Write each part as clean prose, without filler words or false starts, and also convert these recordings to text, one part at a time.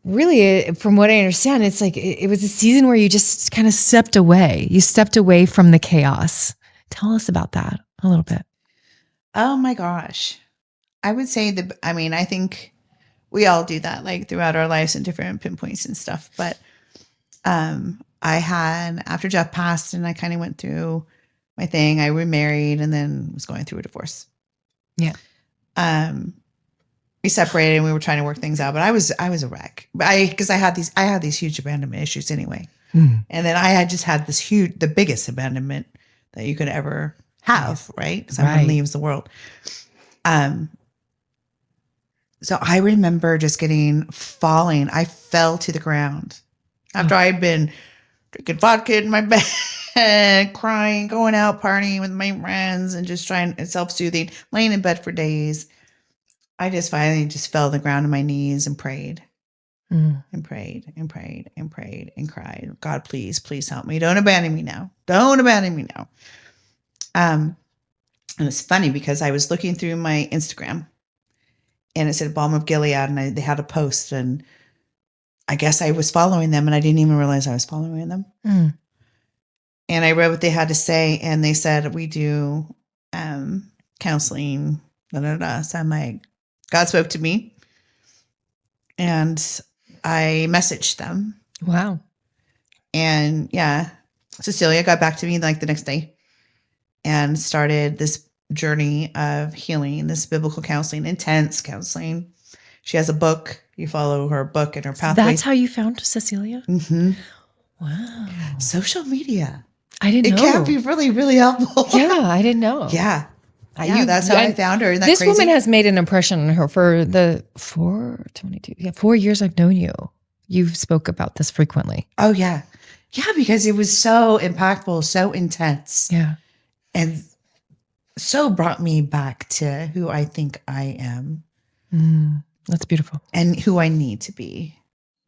really, from what I understand, it's like it was a season where you just kind of stepped away. You stepped away from the chaos. Tell us about that a little bit. Oh my gosh. I would say I think we all do that like throughout our lives in different pinpoints and stuff. But I had, after Jeff passed and I kind of went through my thing, I remarried and then was going through a divorce. Yeah. We separated and we were trying to work things out, but I was a wreck. Because I had these huge abandonment issues anyway. And then I had just had the biggest abandonment that you could ever have, right? Someone leaves the world. So I remember just falling. I fell to the ground after I had been drinking vodka in my bed, crying, going out partying with my friends and just trying self-soothing, laying in bed for days. I just finally just fell to the ground on my knees and prayed and prayed and prayed and prayed and cried. God, please, please help me. Don't abandon me now. Don't abandon me now. And it's funny because I was looking through my Instagram and it said Balm of Gilead and they had a post and I guess I was following them and I didn't even realize I was following them. And I read what they had to say and they said, we do counseling, So I'm like, God spoke to me and I messaged them. Wow. And yeah, Cecilia got back to me like the next day and started this journey of healing, this biblical counseling, intense counseling. She has a book. You follow her book and her pathway. That's how you found Cecilia? Mm-hmm. Wow. Social media. I didn't know. It can be really, really helpful. Yeah, I didn't know. Yeah. That's how I found her. Isn't that this crazy? woman has made an impression on her for the 4 years I've known you. You've spoke about this frequently. Oh, yeah. Yeah, because it was so impactful, so intense. Yeah. And so brought me back to who I think I am. That's beautiful. And who I need to be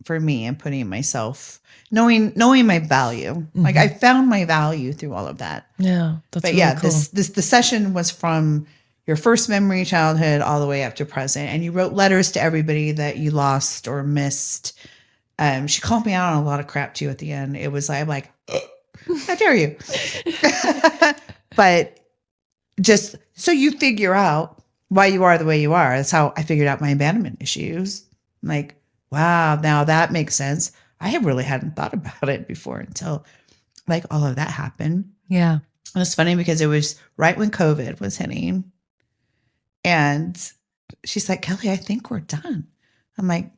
for me and putting myself, knowing my value. Like I found my value through all of that. Yeah. That's really cool. The session was from your first memory, childhood, all the way up to present. And you wrote letters to everybody that you lost or missed. She called me out on a lot of crap too at the end. It was I'm like, how dare you? But just so you figure out why you are the way you are. That's how I figured out my abandonment issues. I'm like, wow, now that makes sense. I really hadn't thought about it before until like all of that happened. Yeah. And it's funny because it was right when COVID was hitting. And she's like, Kelly, I think we're done. I'm like,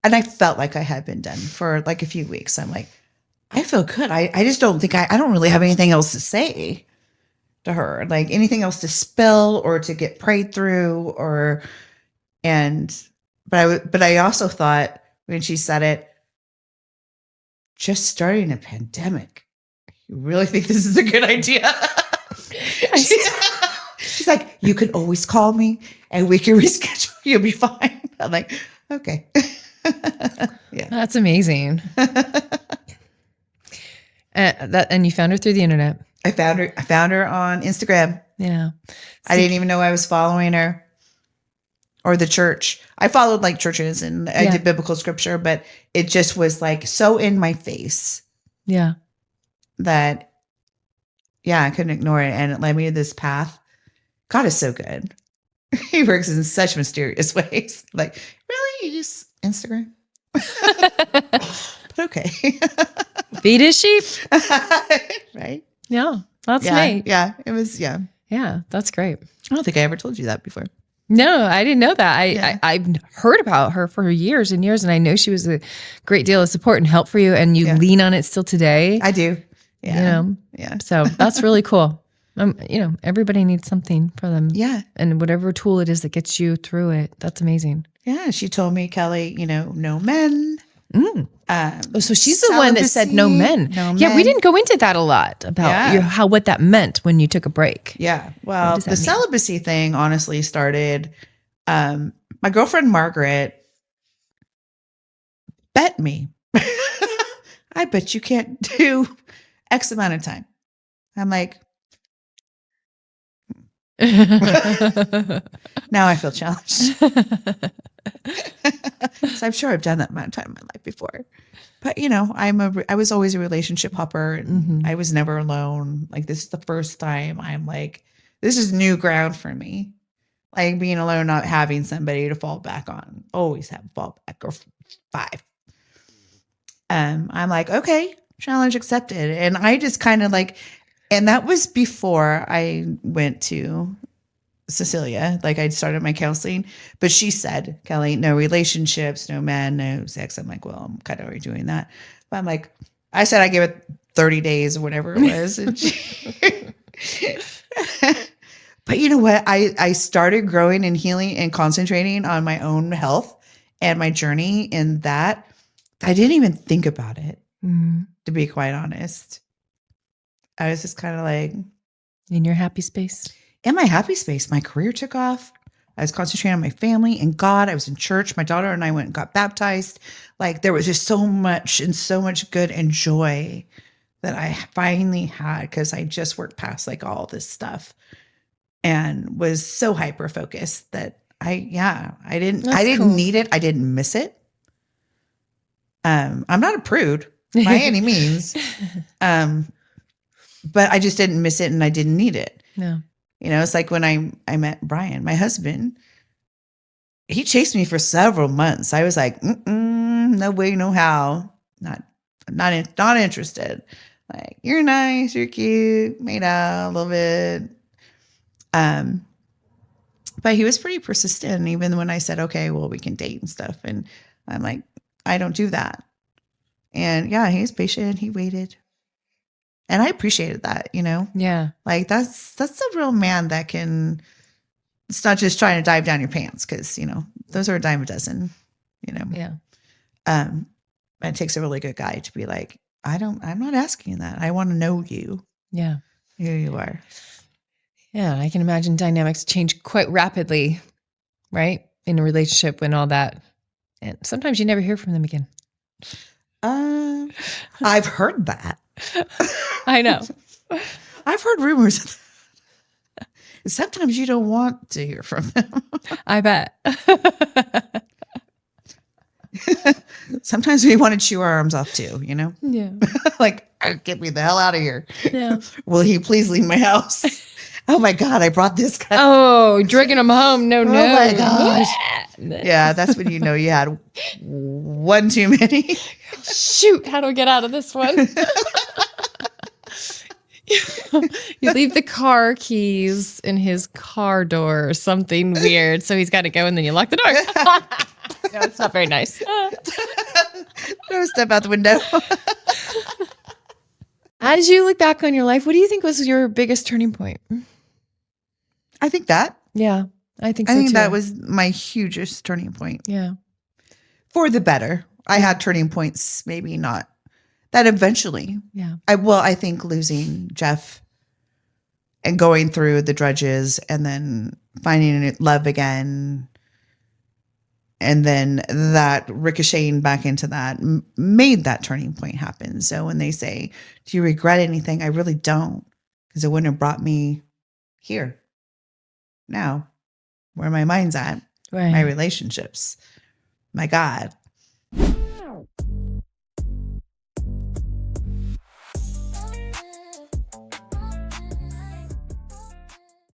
and I felt like I had been done for like a few weeks. I'm like, I feel good. I just don't think I don't really have anything else to say to her, like anything else to spill or to get prayed through but I also thought when she said it, just starting a pandemic, you really think this is a good idea? She's like, you can always call me and we can reschedule. You'll be fine. I'm like, okay. Yeah. That's amazing. And you found her through the internet. I found her on Instagram. Yeah. I didn't even know I was following her or the church. I followed like churches and I did biblical scripture, but it just was like so in my face. Yeah. That, I couldn't ignore it. And it led me to this path. God is so good. He works in such mysterious ways. Like, really? You use Instagram? But okay. Feed his sheep. Right? Yeah. That's neat. Yeah. It was, Yeah. That's great. I don't think I ever told you that before. No, I didn't know that. I've heard about her for years and years, and I know she was a great deal of support and help for you, and you lean on it still today. I do. Yeah. Yeah. So that's really cool. Everybody needs something for them. Yeah. And whatever tool it is that gets you through it, that's amazing. Yeah. She told me, Kelly, no men. So she's the one that said no men. Yeah, we didn't go into that a lot about what that meant when you took a break. Yeah. Well, the celibacy thing honestly started, my girlfriend Margaret bet me. I bet you can't do X amount of time. I'm like, now I feel challenged. So I'm sure I've done that amount of time in my life before. But I was always a relationship hopper, and I was never alone. Like, this is the first time I'm like, this is new ground for me. Like, being alone, not having somebody to fall back on. Always have a fallback or five. I'm like, okay, challenge accepted. And I just kind of like, and that was before I went to Cecilia. Like, I'd started my counseling, but she said, Kelly, no relationships, no men, no sex. I'm like, well, I'm kind of already doing that. But I'm like, I said I gave it 30 days or whatever it was. And but you know what? I started growing and healing and concentrating on my own health and my journey in that. I didn't even think about it, to be quite honest. I was just kind of like, In your happy space. in my happy space. My career took off. I was concentrating on my family and God. I was in church. My daughter and I went and got baptized. Like, there was just so much good and joy that I finally had because I just worked past like all this stuff and was so hyper focused that I didn't cool. need it. I didn't miss it. I'm not a prude by any means. But I just didn't miss it and I didn't need it. No. It's like when I met Brian, my husband, he chased me for several months. I was like, no way, no how. Not interested. Like, you're nice, you're cute, made out a little bit. But he was pretty persistent, even when I said, okay, well, we can date and stuff. And I'm like, I don't do that. And yeah, he's patient. He waited. And I appreciated that, Yeah. Like, that's a real man that can, it's not just trying to dive down your pants because, those are a dime a dozen, Yeah. It takes a really good guy to be like, I'm not asking that. I want to know you. Yeah. Who you are. Yeah. I can imagine dynamics change quite rapidly, right? In a relationship when all that, and sometimes you never hear from them again. I've heard that. I know. I've heard rumors. Sometimes you don't want to hear from them. I bet. Sometimes we want to chew our arms off too, Yeah. Like, get me the hell out of here. Yeah. Will he please leave my house? Oh my God, I brought this guy. Oh, dragging him home. No. Oh my gosh. Yeah, that's when you know you had one too many. Shoot, how do I get out of this one? You leave the car keys in his car door or something weird. So he's got to go and then you lock the door. No, it's not very nice. Throw a step out the window. As you look back on your life, what do you think was your biggest turning point? I think that. Yeah, I think so I think too. that was my hugest turning point. Yeah. For the better. I had turning points, maybe not. That eventually. Yeah. I think losing Jeff and going through the drudges and then finding love again. And then that ricocheting back into that made that turning point happen. So when they say, do you regret anything? I really don't, because it wouldn't have brought me here now, where my mind's at, Right. my relationships, my God.